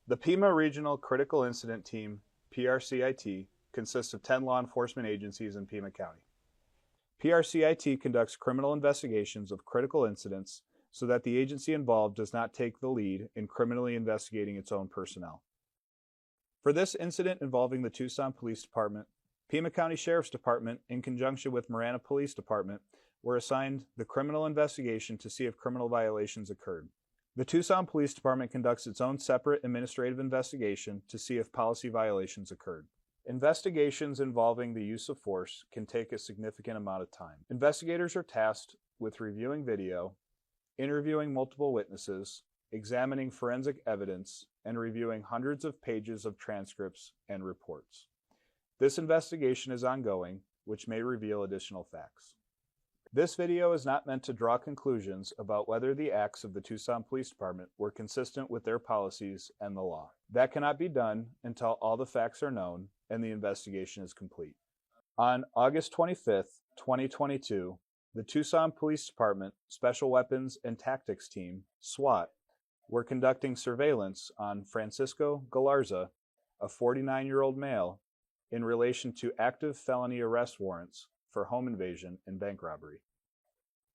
The Pima Regional Critical Incident Team, PRCIT, consists of 10 law enforcement agencies in Pima County. PRCIT conducts criminal investigations of critical incidents so that the agency involved does not take the lead in criminally investigating its own personnel. For this incident involving the Tucson Police Department, Pima County Sheriff's Department, in conjunction with Marana Police Department, were assigned the criminal investigation to see if criminal violations occurred. The Tucson Police Department conducts its own separate administrative investigation to see if policy violations occurred. Investigations involving the use of force can take a significant amount of time. Investigators are tasked with reviewing video, interviewing multiple witnesses, examining forensic evidence, and reviewing hundreds of pages of transcripts and reports. This investigation is ongoing, which may reveal additional facts. This video is not meant to draw conclusions about whether the acts of the Tucson Police Department were consistent with their policies and the law. That cannot be done until all the facts are known and the investigation is complete. On August 25th, 2022, the Tucson Police Department Special Weapons and Tactics Team, SWAT, were conducting surveillance on Francisco Galarza, a 49-year-old male, in relation to active felony arrest warrants for home invasion and bank robbery.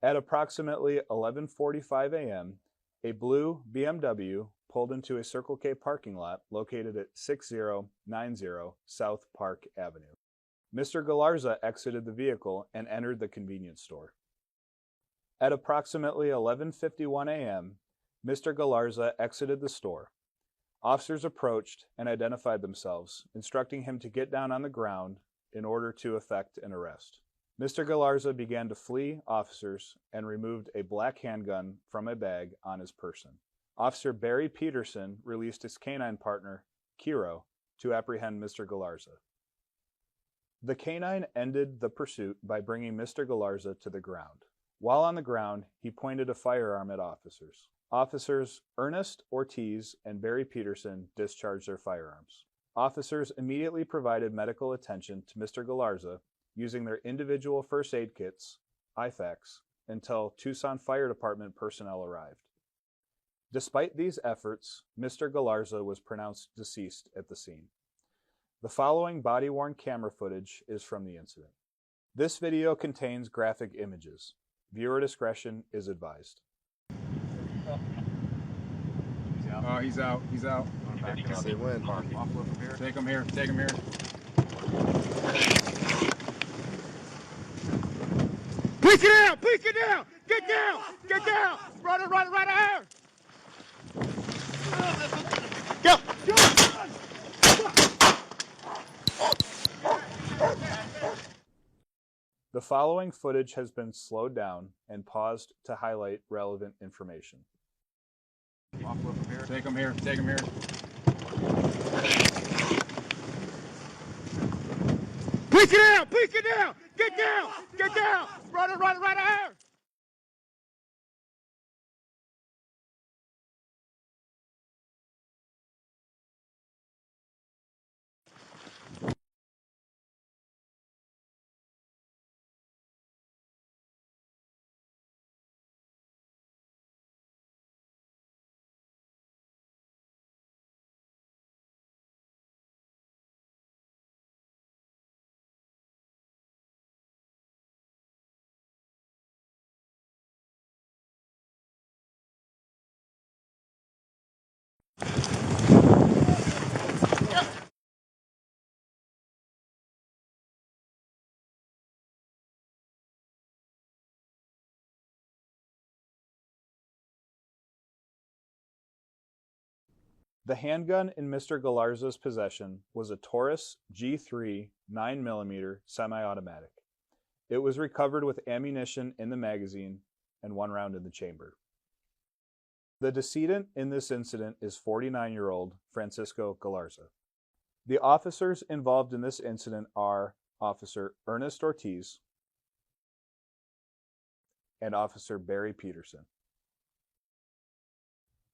At approximately 11:45 a.m., a blue BMW pulled into a Circle K parking lot located at 6090 South Park Avenue. Mr. Galarza exited the vehicle and entered the convenience store. At approximately 11:51 a.m., Mr. Galarza exited the store. Officers approached and identified themselves, instructing him to get down on the ground in order to effect an arrest. Mr. Galarza began to flee officers and removed a black handgun from a bag on his person. Officer Barry Peterson released his K9 partner, Kiro, to apprehend Mr. Galarza. The K9 ended the pursuit by bringing Mr. Galarza to the ground. While on the ground, he pointed a firearm at officers. Officers Ernest Ortiz and Barry Peterson discharged their firearms. Officers immediately provided medical attention to Mr. Galarza using their individual first aid kits, IFAKs, until Tucson Fire Department personnel arrived. Despite these efforts, Mr. Galarza was pronounced deceased at the scene. The following body-worn camera footage is from the incident. This video contains graphic images. Viewer discretion is advised. Oh, he's out. He's out. Say when. Take him here. Take him here. Push it down! Push it down! Get down! Get down! Run it here! Go! The following footage has been slowed down and paused to highlight relevant information. Take him here. Take him here. Push it down! Push it down! Get down! Get down! Run it here! The handgun in Mr. Galarza's possession was a Taurus G3 9mm semi-automatic. It was recovered with ammunition in the magazine and 1 round in the chamber. The decedent in this incident is 49-year-old Francisco Galarza. The officers involved in this incident are Officer Ernest Ortiz and Officer Barry Peterson.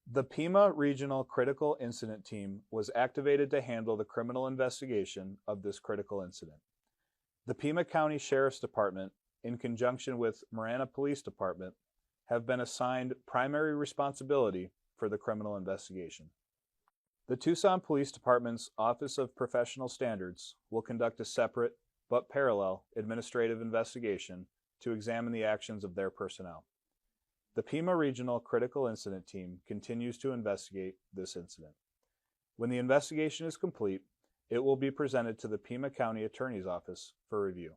The Pima Regional Critical Incident Team was activated to handle the criminal investigation of this critical incident. The Pima County Sheriff's Department, in conjunction with Marana Police Department, have been assigned primary responsibility for the criminal investigation. The Tucson Police Department's Office of Professional Standards will conduct a separate but parallel administrative investigation to examine the actions of their personnel. The Pima Regional Critical Incident Team continues to investigate this incident. When the investigation is complete, it will be presented to the Pima County Attorney's Office for review.